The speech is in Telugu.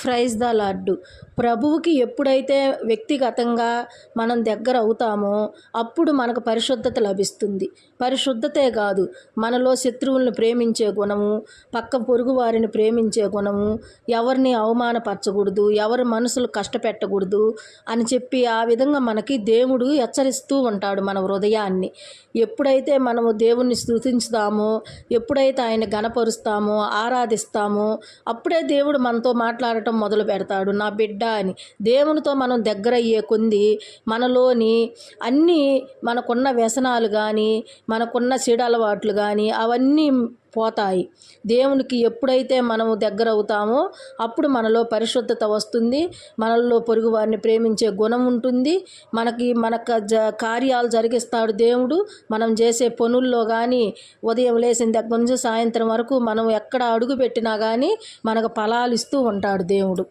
Praise the lord. ప్రభువుకి ఎప్పుడైతే వ్యక్తిగతంగా మనం దగ్గర అవుతామో అప్పుడు మనకు పరిశుద్ధత లభిస్తుంది. పరిశుద్ధతే కాదు, మనలో శత్రువులను ప్రేమించే గుణము, పక్క పొరుగు వారిని ప్రేమించే గుణము, ఎవరిని అవమానపరచకూడదు, ఎవరి మనసులు కష్టపెట్టకూడదు అని చెప్పి ఆ విధంగా మనకి దేవుడు హెచ్చరిస్తూ ఉంటాడు మన హృదయాన్ని. ఎప్పుడైతే మనము దేవుణ్ణి స్తుతించుతామో, ఎప్పుడైతే ఆయన గణపరుస్తామో, ఆరాధిస్తామో అప్పుడే దేవుడు మనతో మాట్లాడటం మొదలు పెడతాడు. నా బిడ్డ అని దేవునితో మనం దగ్గర అయ్యే కొంది మనలోని అన్నీ, మనకున్న వ్యసనాలు కానీ, మనకున్న చెడు అలవాట్లు కానీ అవన్నీ పోతాయి. దేవునికి ఎప్పుడైతే మనము దగ్గర అవుతామో అప్పుడు మనలో పరిశుద్ధత వస్తుంది, మనలో పొరుగు వారిని ప్రేమించే గుణం ఉంటుంది. మనకు కార్యాలు జరిగిస్తాడు దేవుడు. మనం చేసే పనుల్లో కానీ, ఉదయం లేచిన దగ్గర నుంచి సాయంత్రం వరకు మనం ఎక్కడ అడుగు పెట్టినా కానీ మనకు ఫలాలు ఇస్తూ ఉంటాడు దేవుడు.